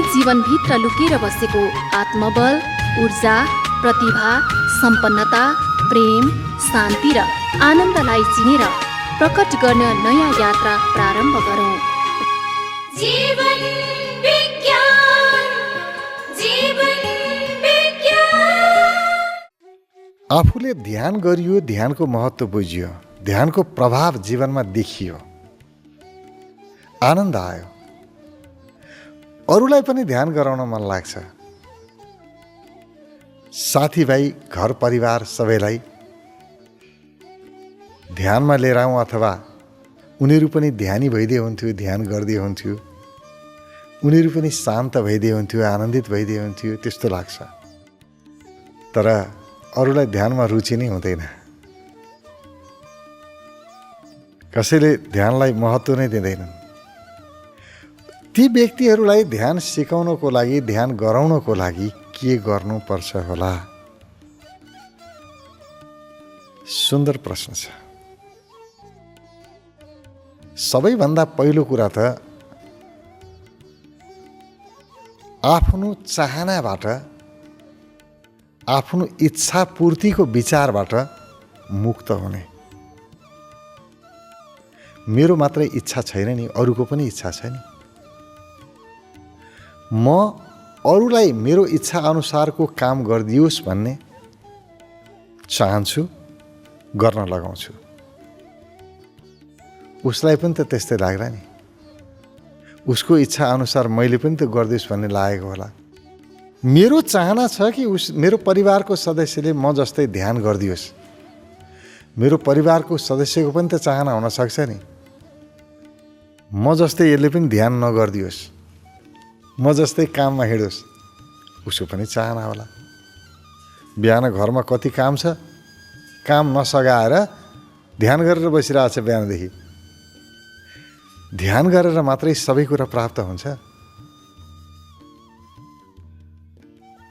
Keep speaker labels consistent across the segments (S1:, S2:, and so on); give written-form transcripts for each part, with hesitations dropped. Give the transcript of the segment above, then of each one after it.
S1: जीवनभित्र लुकेर बसेको आत्मबल, ऊर्जा, प्रतिभा, सम्पन्नता, प्रेम, शान्ति र आनन्दलाई चिनेर प्रकट गर्न नयाँ यात्रा प्रारम्भ गरौँ।
S2: जीवन विज्ञान, जीवन विज्ञान।
S3: आफूले ध्यान गरियो, ध्यानको महत्त्व बुझियो, ध्यानको प्रभाव जीवनमा देखियो, आनन्द आयो। अरूलाई पनि ध्यान गराउन मन लाग्छ। साथीभाइ, घर परिवार सबैलाई ध्यानमा लिएर आउँ अथवा उनीहरू पनि ध्यानी भइदिए हुन्थ्यो, ध्यान गरिदिए हुन्थ्यो, उनीहरू पनि शान्त भइदिए हुन्थ्यो, आनन्दित भइदिए हुन्थ्यो, त्यस्तो लाग्छ। तर अरूलाई ध्यानमा रुचि नै हुँदैन। कसैले ध्यानलाई महत्त्व नै दिँदैनन्। ती व्यक्तिहरूलाई ध्यान सिकाउनको लागि, ध्यान गराउनको लागि के गर्नुपर्छ होला? सुन्दर प्रश्न छ। सबैभन्दा पहिलो कुरा त आफ्नो चाहनाबाट, आफ्नो इच्छा पूर्तिको विचारबाट मुक्त हुने। मेरो मात्रै इच्छा छैन नि, अरूको पनि इच्छा छ नि। म अरूलाई मेरो इच्छा अनुसारको काम गरिदियोस् भन्ने चाहन्छु, गर्न लगाउँछु। उसलाई पनि त त्यस्तै लाग्ला नि। उसको इच्छा अनुसार मैले पनि त गरिदियोस् भन्ने लागेको होला। मेरो चाहना छ कि मेरो परिवारको सदस्यले म जस्तै ध्यान गरिदियोस्। मेरो परिवारको सदस्यको पनि त चाहना हुनसक्छ नि, म जस्तै यसले पनि ध्यान नगरिदियोस्, म जस्तै काममा हिँडोस्। उसको पनि चाहना होला। बिहान घरमा कति काम छ, काम नसगाएर ध्यान गरेर बसिरहेछ बिहानदेखि। ध्यान गरेर मात्रै सबै कुरा प्राप्त हुन्छ?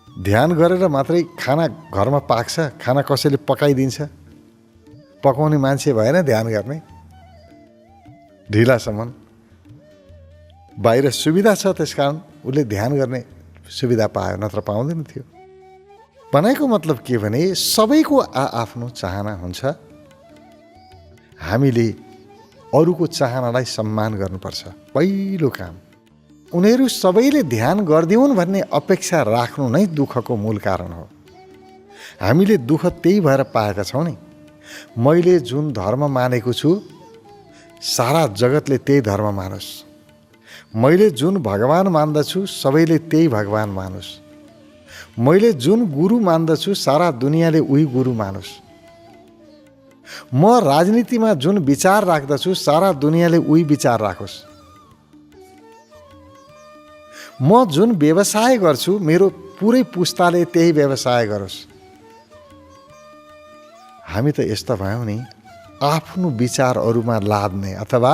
S3: ध्यान गरेर मात्रै खाना घरमा पाक्छ? खाना कसैले पकाइदिन्छ? पकाउने मान्छे भएन ध्यान गर्ने? ढिलासम्म बाहिर सुविधा छ, त्यसकारण उसले ध्यान गर्ने सुविधा पायो, नत्र पाउँदैन थियो। भनेको मतलब के भने सबैको आफ्नो चाहना हुन्छ। हामीले अरूको चाहनालाई सम्मान गर्नुपर्छ। पहिलो काम, उनीहरू सबैले ध्यान गरिदिउन् भन्ने अपेक्षा राख्नु नै दुःखको मूल कारण हो। हामीले दुःख त्यही भएर पाएका छौँ नि। मैले जुन धर्म मानेको छु, सारा जगतले त्यही धर्म मानोस्। मैले जुन भगवान मान्दछु, सबैले त्यही भगवान मानोस्। मैले जुन गुरु मान्दछु, सारा दुनियाँले उही गुरु मानोस्। म राजनीतिमा जुन विचार राख्दछु, सारा दुनियाँले उही विचार राखोस्। म जुन व्यवसाय गर्छु, मेरो पुरै पुस्ताले त्यही व्यवसाय गरोस्। हामी त यस्ता भयौँ नि, आफ्नो विचार अरूमा लाद्ने, अथवा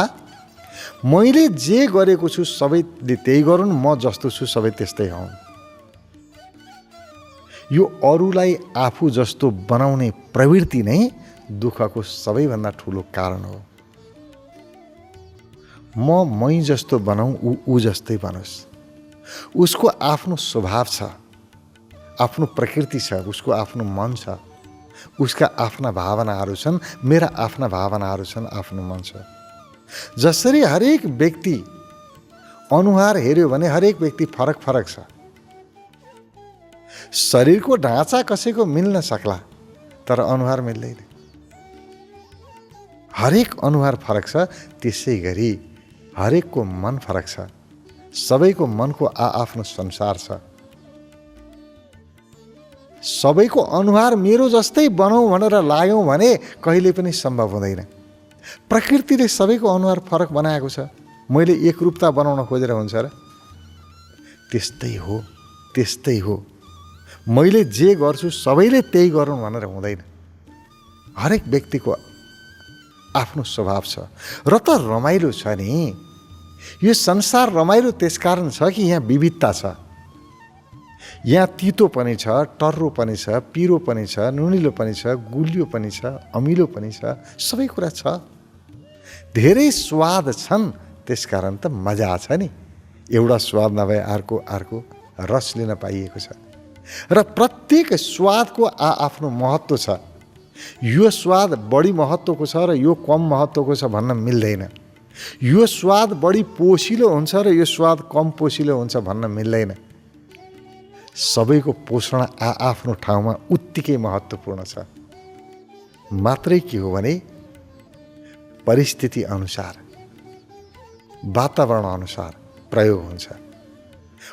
S3: मैले जे गरेको छु सबैले त्यही गरून्, म जस्तो छु सबै त्यस्तै हौँ। यो अरूलाई आफू जस्तो बनाउने प्रवृत्ति नै दुःखको सबैभन्दा ठुलो कारण हो। मै जस्तो बनाऊँ, ऊ जस्तै बनोस्। उसको आफ्नो स्वभाव छ, आफ्नो प्रकृति छ, उसको आफ्नो मन छ, उसका आफ्ना भावनाहरू छन्, मेरा आफ्ना भावनाहरू छन्, आफ्नो मन छ। जसरी हरेक व्यक्ति अनुहार हेऱ्यो भने हरेक व्यक्ति फरक फरक छ। शरीरको ढाँचा कसैको मिल्न सक्ला, तर अनुहार मिल्दैन। हरेक अनुहार फरक छ। त्यसै गरी हरेकको मन फरक छ। सबैको मनको आफ्नो संसार छ। सबैको अनुहार मेरो जस्तै बनाऊ भनेर लाग्यौँ भने कहिले पनि सम्भव हुँदैन। प्रकृतिले सबैको अनुहार फरक बनाएको छ। मैले एकरूपता बनाउन खोजेर हुन्छ र? त्यस्तै हो, त्यस्तै हो। मैले जे गर्छु सबैले त्यही गरौँ भनेर हुँदैन। हरेक व्यक्तिको आफ्नो स्वभाव छ। र त रमाइलो छ नि, यो संसार रमाइलो त्यसकारण छ कि यहाँ विविधता छ। यहाँ तितो पनि छ, टर्रो पनि छ, पिरो पनि छ, नुनिलो पनि छ, गुलियो पनि छ, अमिलो पनि छ, सबै कुरा छ। धेरै स्वाद छन्, त्यसकारण त मजा छ नि। एउटा स्वाद नभए अर्को रस लिन पाइएको छ र प्रत्येक स्वादको आफ्नो महत्त्व छ। यो स्वाद बढी महत्त्वको छ र यो कम महत्त्वको छ भन्न मिल्दैन। यो स्वाद बढी पोषिलो हुन्छ र यो स्वाद कम पोषिलो हुन्छ भन्न मिल्दैन। सबैको पोषण आफ्नो ठाउँमा उत्तिकै महत्त्वपूर्ण छ। मात्रै के हो भने परिस्थिति अनुसार, वातावरण अनुसार प्रयोग हुन्छ।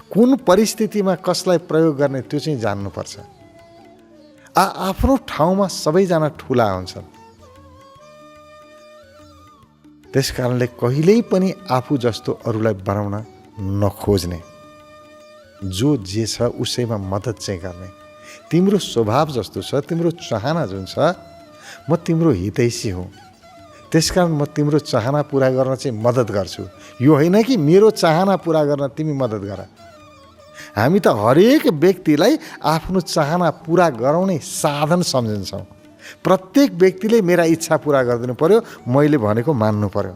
S3: कुन परिस्थितिमा कसलाई प्रयोग गर्ने त्यो चाहिँ जान्नुपर्छ। आफ्नो ठाउँमा सबैजना ठुला हुन्छन्। त्यस कारणले कहिल्यै पनि आफू जस्तो अरूलाई बनाउन नखोज्ने, जो जे छ उसैमा मद्दत चाहिँ गर्ने। तिम्रो स्वभाव जस्तो छ, तिम्रो चाहना जुन छ, म तिम्रो हितैषी हुँ, त्यसकारण म तिम्रो चाहना पुरा गर्न चाहिँ मद्दत गर्छु। यो होइन कि मेरो चाहना पुरा गर्न तिमी मद्दत गर। हामी त हरेक व्यक्तिलाई आफ्नो चाहना पुरा गराउने साधन सम्झन्छौँ। प्रत्येक व्यक्तिले मेरा इच्छा पुरा गरिदिनु पर्यो, मैले भनेको मान्नु पर्यो।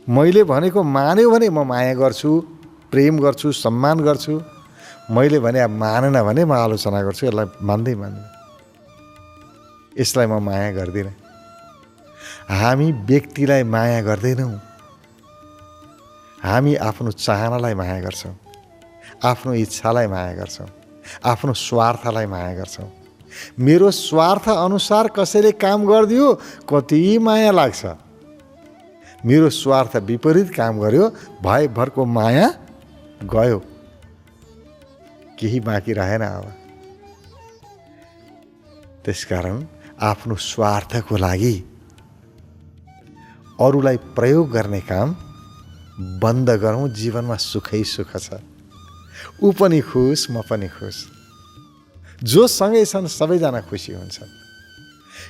S3: मैले भनेको मान्यो भने म माया गर्छु, प्रेम गर्छु, सम्मान गर्छु। मैले भने अब मानेन भने म आलोचना गर्छु। यसलाई मान्दै मान्दैन, यसलाई म माया गर्दिनँ। हामी व्यक्तिलाई माया गर्दैनौँ, हामी आफ्नो चाहनालाई माया गर्छौँ, आफ्नो इच्छालाई माया गर्छौँ, आफ्नो स्वार्थलाई माया गर्छौँ। मेरो स्वार्थ अनुसार कसैले काम गरिदियो कति माया लाग्छ। मेरो स्वार्थ विपरीत काम गर्यो, भयभरको माया गयो, केही बाँकी रहेन। अब त्यसकारण आफ्नो स्वार्थको लागि अरूलाई प्रयोग गर्ने काम बन्द गरौँ। जीवनमा सुखै सुख छ। ऊ पनि खुस, म पनि खुस। जो सँगै छन् सबैजना खुसी हुन्छन्।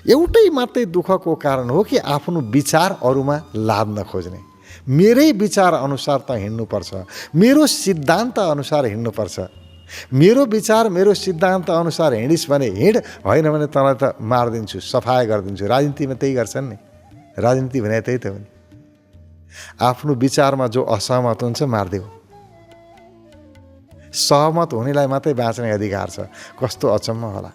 S3: एउटै मात्रै दुःखको कारण हो कि आफ्नो विचार अरूमा लाद्न खोज्ने। मेरै विचार अनुसार त हिँड्नुपर्छ, मेरो सिद्धान्त अनुसार हिँड्नुपर्छ। मेरो विचार मेरो सिद्धान्त अनुसार हिँडिस् भने हिँड, होइन भने तँलाई त मारिदिन्छु, सफाया गरिदिन्छु। राजनीतिमा त्यही गर्छन् नि। राजनीति भने त्यही त हो नि। आफ्नो विचारमा जो असहमत हुन्छ मारिदेऊ। सहमत हुनेलाई मात्रै बाँच्ने अधिकार छ। कस्तो अचम्म होला।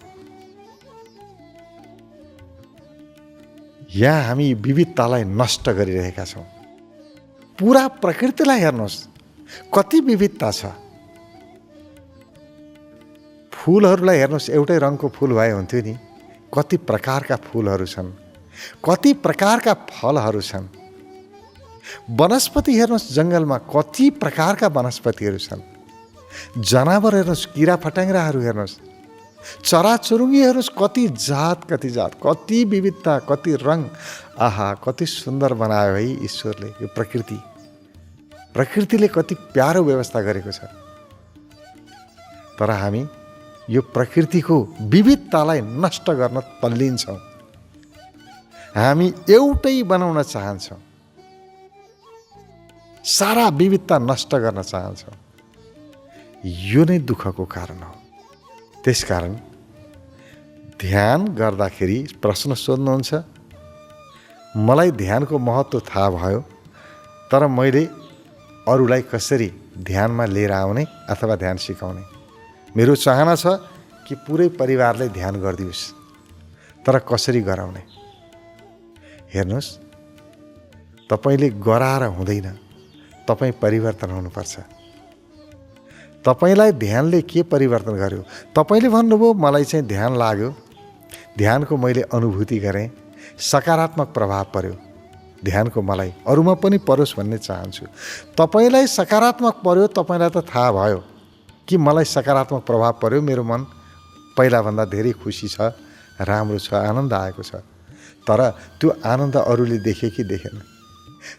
S3: यहाँ हामी विविधतालाई नष्ट गरिरहेका छौँ। पुरा प्रकृतिलाई हेर्नुहोस्, कति विविधता छ। फुलहरूलाई हेर्नुहोस्, एउटै रङको फुल भए हुन्थ्यो नि। कति प्रकारका फुलहरू छन्, कति प्रकारका फलहरू छन्। वनस्पति हेर्नुहोस्, जङ्गलमा कति प्रकारका वनस्पतिहरू छन्। जनावर हेर्नुहोस्, किरा फट्याङ्ग्राहरू हेर्नुहोस्, चराचुरुङ्गी हेर्नुहोस्, कति जात कति विविधता, कति रङ। आहा, कति सुन्दर बनायो है ईश्वरले यो प्रकृति। प्रकृतिले कति प्यारो व्यवस्था गरेको छ। तर हामी यो प्रकृतिको विविधतालाई नष्ट गर्न तल्लिन्छौँ। हामी एउटै बनाउन चाहन्छौँ, सारा विविधता नष्ट गर्न चाहन्छौँ। यो नै दुःखको कारण हो। त्यसकारण ध्यान गर्दाखेरि प्रश्न सोध्नुहुन्छ, मलाई ध्यानको महत्त्व थाहा भयो, तर मैले अरूलाई कसरी ध्यानमा लिएर आउने अथवा ध्यान सिकाउने। मेरो चाहना छ कि पुरै परिवारले ध्यान गरिदियोस्, तर कसरी गराउने। हेर्नुहोस्, तपाईँले गराएर हुँदैन, तपाईँ परिवर्तन हुनुपर्छ। तपाईँलाई ध्यानले के परिवर्तन गर्यो? तपाईँले भन्नुभयो मलाई चाहिँ ध्यान लाग्यो, ध्यानको मैले अनुभूति गरेँ, सकारात्मक प्रभाव पर्यो ध्यानको, मलाई अरूमा पनि परोस् भन्ने चाहन्छु। तपाईँलाई सकारात्मक पर्यो, तपाईँलाई त थाहा भयो कि मलाई सकारात्मक प्रभाव पर्यो, मेरो मन पहिलाभन्दा धेरै खुसी छ, राम्रो छ, आनन्द आएको छ। तर त्यो आनन्द अरूले देखे कि देखेन?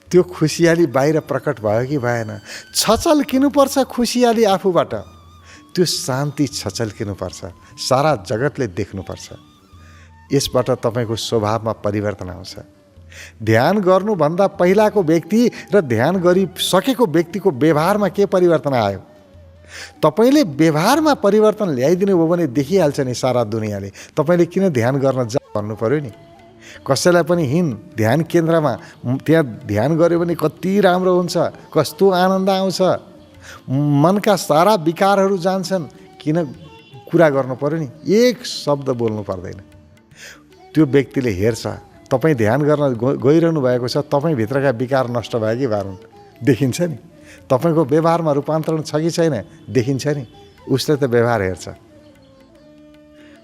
S3: त्यो खुसियाली बाहिर प्रकट भयो कि भएन? छचल्किनुपर्छ खुसियाली आफूबाट। त्यो शान्ति छचल्किनुपर्छ, सारा जगतले देख्नुपर्छ। यसबाट तपाईँको स्वभावमा परिवर्तन आउँछ। ध्यान गर्नुभन्दा पहिलाको व्यक्ति र ध्यान गरिसकेको व्यक्तिको व्यवहारमा के परिवर्तन आयो? तपाईँले व्यवहारमा परिवर्तन ल्याइदिनु भयो भने देखिहाल्छ नि सारा दुनियाँले। तपाईँले किन ध्यान गर्न जा भन्नु पर्यो नि। कसैलाई पनि हिँड ध्यान केन्द्रमा, त्यहाँ ध्यान गऱ्यो भने कति राम्रो हुन्छ, कस्तो आनन्द आउँछ। मनका सारा विकारहरू जान्छन्। किन कुरा गर्नु पर्यो नि, एक शब्द बोल्नु पर्दैन। त्यो व्यक्तिले हेर्छ, तपाईँ ध्यान गर्न गइरहनु भएको छ, तपाईँभित्रका विकार नष्ट भयो कि भएन देखिन्छ नि। तपाईँको व्यवहारमा रूपान्तरण छ कि छैन देखिन्छ नि। उसले त व्यवहार हेर्छ,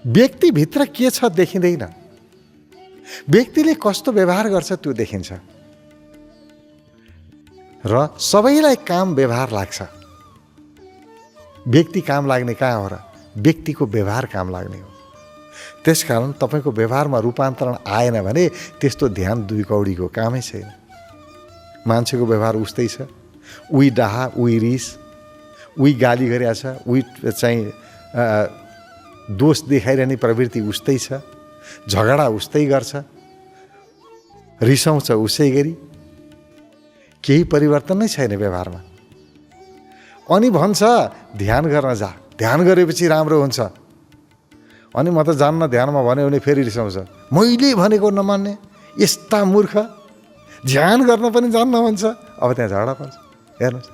S3: व्यक्तिभित्र के छ देखिँदैन। व्यक्तिले कस्तो व्यवहार गर्छ त्यो देखिन्छ। र सबैलाई काम व्यवहार लाग्छ। व्यक्ति काम लाग्ने कहाँ हो र? व्यक्तिको व्यवहार काम लाग्ने हो। त्यसकारण तपाईँको व्यवहारमा रूपान्तरण आएन भने त्यस्तो ध्यान दुई कौडीको कामै छैन। मान्छेको व्यवहार उस्तै छ, उही डाहा, उही रिस, उही गाली गरेका छ, उही चाहिँ दोष देखाइरहने प्रवृत्ति उस्तै छ, झगडा उस्तै गर्छ, रिसाउँछ उसै गरी, केही परिवर्तन नै छैन व्यवहारमा। अनि भन्छ ध्यान गर्न जा, ध्यान गरेपछि राम्रो हुन्छ। अनि म त जान्न ध्यानमा भन्यो भने फेरि रिसाउँछ, मैले भनेको नमान्ने यस्ता मूर्ख, ध्यान गर्न पनि जान्न भन्छ। अब त्यहाँ झगडा पर्छ। हेर्नुहोस्,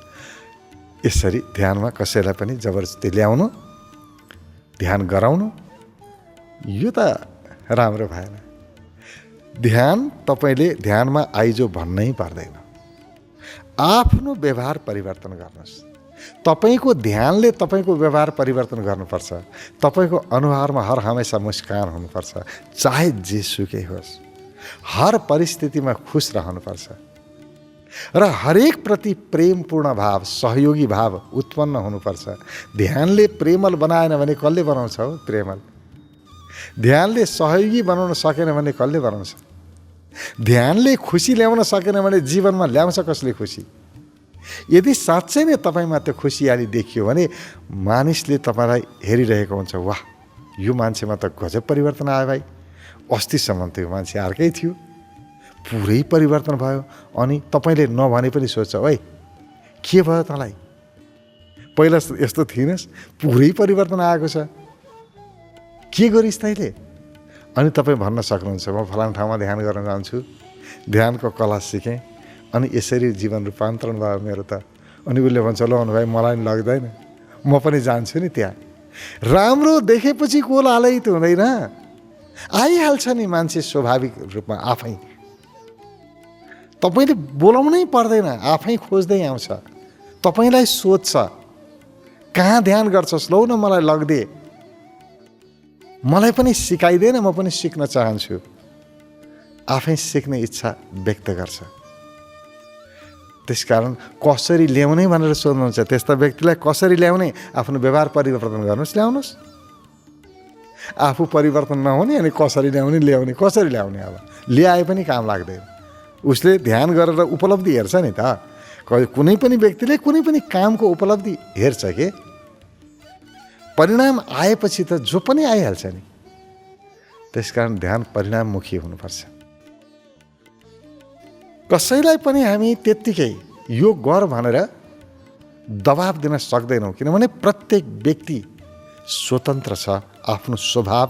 S3: यसरी ध्यानमा कसैलाई पनि जबरजस्ती ल्याउनु, ध्यान गराउनु, यो त राम्रो भएन। ध्यान तपाईँले ध्यानमा आइजो भन्नै पर्दैन। आफ्नो व्यवहार परिवर्तन गर्नुहोस्। तपाईँको ध्यानले तपाईँको व्यवहार परिवर्तन गर्नुपर्छ। तपाईँको अनुहारमा हर हमेसा मुस्कान हुनुपर्छ, चाहे जेसुकै होस्। हर परिस्थितिमा खुश रहनुपर्छ र हरेक प्रति प्रेमपूर्ण भाव, सहयोगी भाव उत्पन्न हुनुपर्छ। ध्यानले प्रेमल बनाएन भने कसले बनाउँछ हो? प्रेमल। ध्यानले सहयोगी बनाउन सकेन भने कसले बनाउँछ? ध्यानले खुसी ल्याउन सकेन भने जीवनमा ल्याउँछ कसले खुसी? यदि साँच्चै नै तपाईँमा त्यो खुसियाली देखियो भने मानिसले तपाईँलाई हेरिरहेको हुन्छ, वाह यो मान्छेमा त गजब परिवर्तन आयो भाइ, अस्तिसम्म त्यो मान्छे अर्कै थियो, पुरै परिवर्तन भयो। अनि तपाईँले नभने पनि सोध्छ, ओइ के भयो तँलाई, पहिला यस्तो थिइनस्, पुरै परिवर्तन आएको छ, के गरिस् तैँले? अनि तपाईँ भन्न सक्नुहुन्छ, म फलाना ठाउँमा ध्यान गर्न जान्छु, ध्यानको कला सिकेँ, अनि यसरी जीवन रूपान्तरण भयो मेरो त। अनि उसले भन्छ, ल भाइ मलाई नि लाग्दैन, म पनि जान्छु नि त्यहाँ। राम्रो देखेपछि को लालै त हुँदैन, आइहाल्छ नि मान्छे स्वाभाविक रूपमा आफै। तपाईँले बोलाउनै पर्दैन, आफै खोज्दै आउँछ, तपाईँलाई सोध्छ, कहाँ ध्यान गर्छस्, लौ न मलाई लगिदे, मलाई पनि सिकाइदेन, म पनि सिक्न चाहन्छु। आफै सिक्ने इच्छा व्यक्त गर्छ। त्यसकारण कसरी ल्याउने भनेर सोध्नुहुन्छ, त्यस्ता व्यक्तिलाई कसरी ल्याउने? आफ्नो व्यवहार परिवर्तन गर्नुहोस्, ल्याउनुहोस्। आफू परिवर्तन नहुने अनि कसरी ल्याउने, ल्याउने कसरी ल्याउने? अब ल्याए पनि काम लाग्दैन। उसले ध्यान गरेर उपलब्धि हेर्छ नि त। कुनै पनि व्यक्तिले कुनै पनि कामको उपलब्धि हेर्छ के, परिणाम आएपछि त जो पनि आइहाल्छ नि। त्यसकारण ध्यान परिणाममुखी हुनुपर्छ। कसैलाई पनि हामी त्यत्तिकै यो गर भनेर दबाब दिन सक्दैनौँ, किनभने प्रत्येक व्यक्ति स्वतन्त्र छ आफ्नो स्वभाव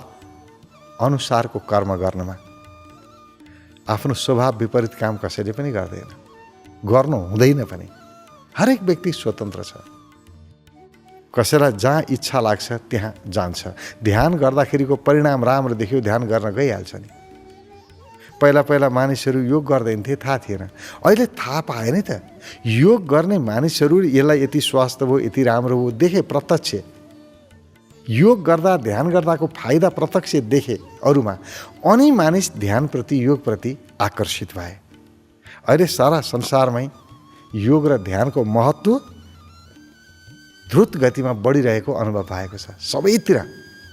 S3: अनुसारको कर्म गर्नमा। आफ्नो स्वभाव विपरीत काम कसैले पनि गर्दैन, गर्नु हुँदैन पनि। हरेक व्यक्ति स्वतन्त्र छ। कसैलाई जहाँ इच्छा लाग्छ त्यहाँ जान्छ। ध्यान गर्दाखेरिको परिणाम राम्रो देखियो, ध्यान गर्न गइहाल्छ नि। पहिला पहिला मानिसहरू योग गर्दैन थिए, थाहा थिएन। अहिले थाहा पाए नि त। योग गर्ने मानिसहरू यसलाई यति स्वास्थ्य भयो, यति राम्रो हो देखे, प्रत्यक्ष योग गर्दा ध्यान गर्दाको फाइदा प्रत्यक्ष देखे अरूमा। अनि मानिस ध्यानप्रति, योगप्रति आकर्षित भए। अहिले सारा संसारमै योग र ध्यानको महत्त्व द्रुत गतिमा बढिरहेको अनुभव भएको छ। सबैतिर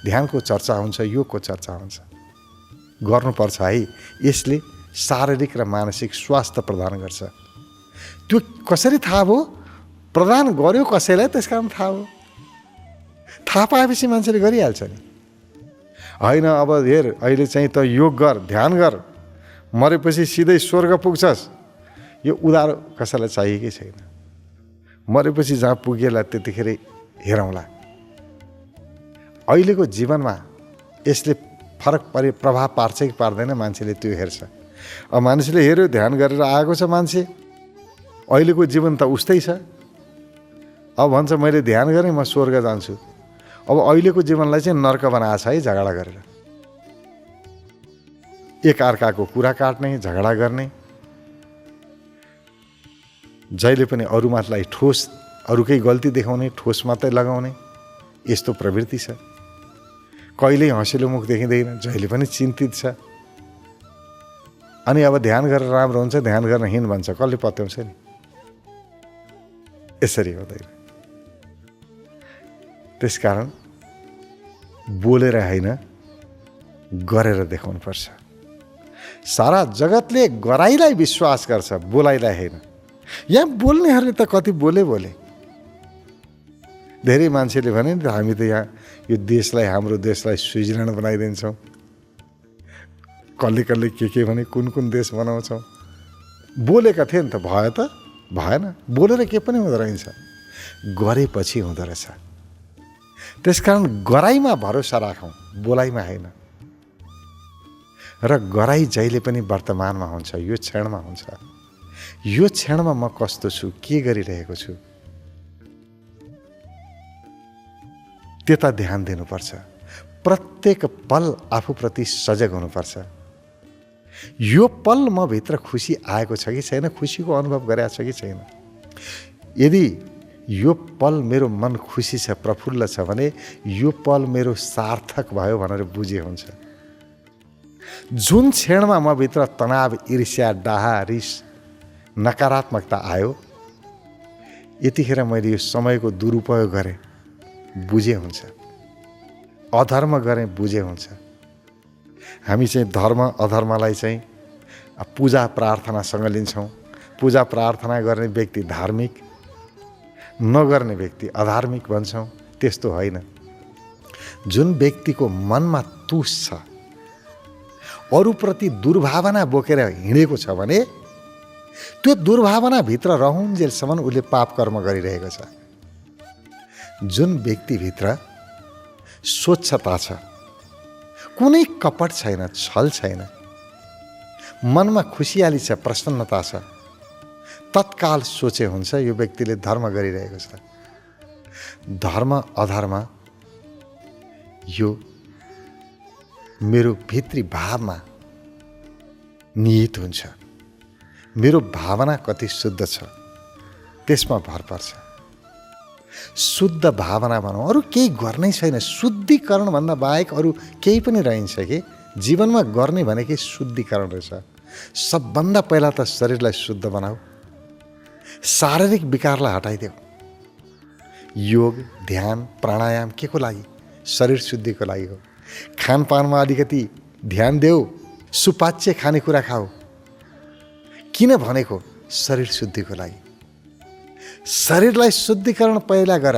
S3: ध्यानको चर्चा हुन्छ, योगको चर्चा हुन्छ। गर्नुपर्छ है। यसले शारीरिक र मानसिक स्वास्थ्य प्रदान गर्छ। त्यो कसरी थाहा भयो? प्रदान गर्यो कसैलाई, त्यस कारण थाहा हो। थाहा पाएपछि मान्छेले गरिहाल्छ नि। होइन अब हेर, अहिले चाहिँ त योग गर, ध्यान गर, मरेपछि सिधै स्वर्ग पुग्छस्, यो उधारो कसैलाई चाहिएकै छैन। मरेपछि जहाँ पुगेला त्यतिखेर हेरौँला। अहिलेको जीवनमा यसले फरक प्रभाव पार्छ कि पार्दैन, मान्छेले त्यो हेर्छ। अब मान्छेले हेऱ्यो, ध्यान गरेर आएको छ मान्छे, अहिलेको जीवन त उस्तै छ। अब भन्छ मैले ध्यान गरेँ म स्वर्ग जान्छु। अब अहिलेको जीवनलाई चाहिँ नर्क बनाएको छ है झगडा गरेर, एक अर्काको कुरा काट्ने, झगडा गर्ने, जहिले पनि अरूमाथि ठोस, अरूकै गल्ती देखाउने, ठोस मात्रै लगाउने, यस्तो प्रवृत्ति छ। कहिल्यै हँसिलो मुख देखिँदैन, जहिले पनि चिन्तित छ। अनि अब ध्यान गरेर राम्रो हुन्छ, ध्यान गर्न हिँड भन्छ, कसले पत्याउँछ नि? यसरी हुँदैन। त्यसकारण बोलेर होइन, गरेर देखाउनुपर्छ। सारा जगतले गराइलाई विश्वास गर्छ, बोलाइलाई होइन। यहाँ बोल्नेहरूले त कति बोले। धेरै मान्छेले भने नि हामी त यहाँ यो देशलाई, हाम्रो देशलाई स्विजरल्यान्ड बनाइदिन्छौँ, कसले के भने कुन देश बनाउँछौँ। बोलेका थिए नि त, भयो त भएन। बोलेर के पनि हुँदो रहेछ, गरेपछि हुँदो रहेछ। त्यसकारण गराइमा भरोसा राखौँ, बोलाइमा होइन। र गराइ जहिले पनि वर्तमानमा हुन्छ, यो क्षणमा हुन्छ। यो क्षणमा म कस्तो छु, के गरिरहेको छु, त्यता ध्यान दिनुपर्छ। प्रत्येक पल आफूप्रति सजग हुनुपर्छ। यो पल म भित्र खुसी आएको छ कि छैन, खुसीको अनुभव गरेको छ कि छैन। यदि यो पल मेरो मन खुसी छ, प्रफुल्ल छ भने यो पल मेरो सार्थक भयो भनेर बुझे हुन्छ। जुन क्षणमा म भित्र तनाव, ईर्ष्या, डाहा, रिस, नकारात्मकता आयो, यतिखेर मैले यो समयको दुरुपयोग गरेँ, बुझे हुन्छ। अधर्म गरेँ, बुझे हुन्छ। हामी चाहिँ धर्म अधर्मलाई चाहिँ पूजा प्रार्थनासँग लिन्छौँ। पूजा प्रार्थना गर्ने व्यक्ति धार्मिक, नगर्ने व्यक्ति अधार्मिक भन्छौँ। त्यस्तो होइन। जुन व्यक्तिको मनमा तुस छ, अरूप्रति दुर्भावना बोकेर हिँडेको छ भने त्यो दुर्भावनाभित्र रहुन्जेलसम्म उसले पाप कर्म गरिरहेको छ। जुन व्यक्तिभित्र स्वच्छता छ, कुनै कपट छैन, छल छैन, मनमा खुसियाली छ, प्रसन्नता छ, तत्काल सोचे हुन्छ यो व्यक्तिले धर्म गरिरहेको छ। धर्म अधर्म यो मेरो भित्री भावमा निहित हुन्छ। मेरो भावना कति शुद्ध छ त्यसमा भर पर्छ। शुद्ध भावना भनौँ, अरू केही गर्नै छैन। शुद्धिकरणभन्दा बाहेक अरू केही पनि रहन्छ कि जीवनमा गर्ने भनेकै शुद्धिकरण रहेछ। सबभन्दा पहिला त शरीरलाई शुद्ध बनाऊ, शारीरिक विकारलाई हटाइदेऊ। योग, ध्यान, प्राणायाम के को लागि? शरीर शुद्धिको लागि हो। खानपानमा अलिकति ध्यान देऊ, सुपाच्य खानेकुरा खाऊ। किन भनेको? शरीर शुद्धिको लागि। शरीरलाई शुद्धिकरण पहिला गर,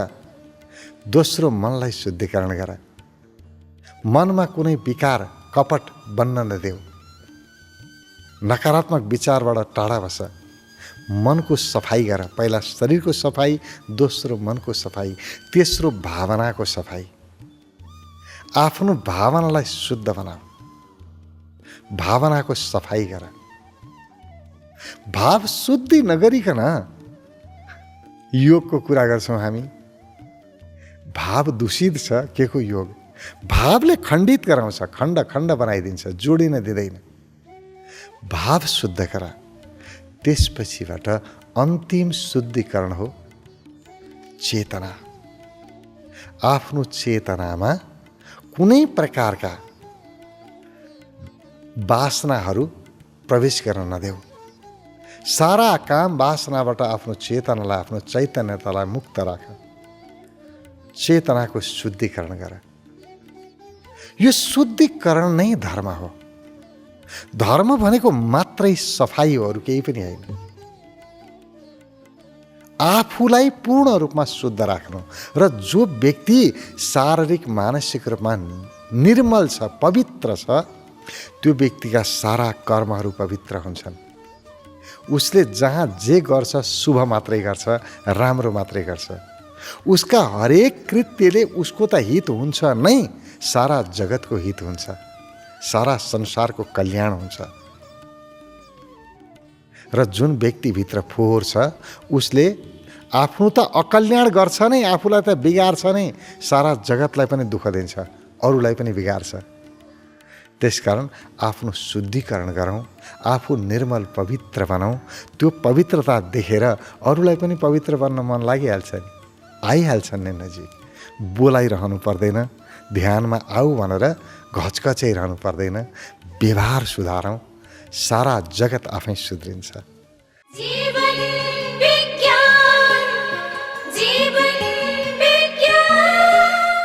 S3: दोस्रो मनलाई शुद्धिकरण गर। मनमा कुनै विकार, कपट बन्न नदेऊ। नकारात्मक विचारबाट टाढा बस। मनको सफाई गर। पहिला शरीरको सफाई, दोस्रो मनको सफाई, तेस्रो भावनाको सफाई। आफ्नो भावनालाई शुद्ध बनाऊ। भावनाको सफाई गर। भाव शुद्धि नगरिकन योगको कुरा गर्छौँ हामी। भाव दूषित छ, के को योग? भावले खण्डित गराउँछ, खण्ड खण्ड बनाइदिन्छ, जोडिन दिँदैन। भाव शुद्ध गर। त्यसपछिबाट अन्तिम शुद्धिकरण हो चेतना। आफ्नो चेतनामा कुनै प्रकारका वासनाहरू प्रवेश गर्न नदेऊ। सारा काम वासनाबाट आफ्नो चेतनालाई, आफ्नो चैतन्यतालाई मुक्त राख। चेतनाको शुद्धिकरण गर। यो शुद्धिकरण नै धर्म हो। धर्म भनेको मात्रै सफाई हो, अरू केही पनि होइन। आफूलाई पूर्ण रूपमा शुद्ध राख्नु। र जो व्यक्ति शारीरिक मानसिक रूपमा निर्मल छ, पवित्र छ, त्यो व्यक्तिका सारा कर्महरू पवित्र हुन्छन्। उसले जहाँ जे गर्छ शुभ मात्रै गर्छ, राम्रो मात्रै गर्छ। उसका हरेक कृत्यले उसको त हित हुन्छ नै, सारा जगतको हित हुन्छ, सारा संसारको कल्याण हुन्छ। र जुन व्यक्तिभित्र फोहोर छ, उसले आफ्नो त अकल्याण गर्छ नै, आफूलाई त बिगार्छ नै, सारा जगतलाई पनि दुःख दिन्छ, अरूलाई पनि बिगार्छ। त्यसकारण आफ्नो शुद्धिकरण गरौँ, आफू निर्मल पवित्र बनाऊ। त्यो पवित्रता देखेर अरूलाई पनि पवित्र बन्न मन लागिहाल्छ नि, आइहाल्छन् नि नजिक। बोलाइरहनु पर्दैन, ध्यानमा आऊ भनेर घचकचाइरहनु पर्दैन। व्यवहार सुधारौँ, सारा जगत आफै सुध्रिन्छ।
S2: जीवन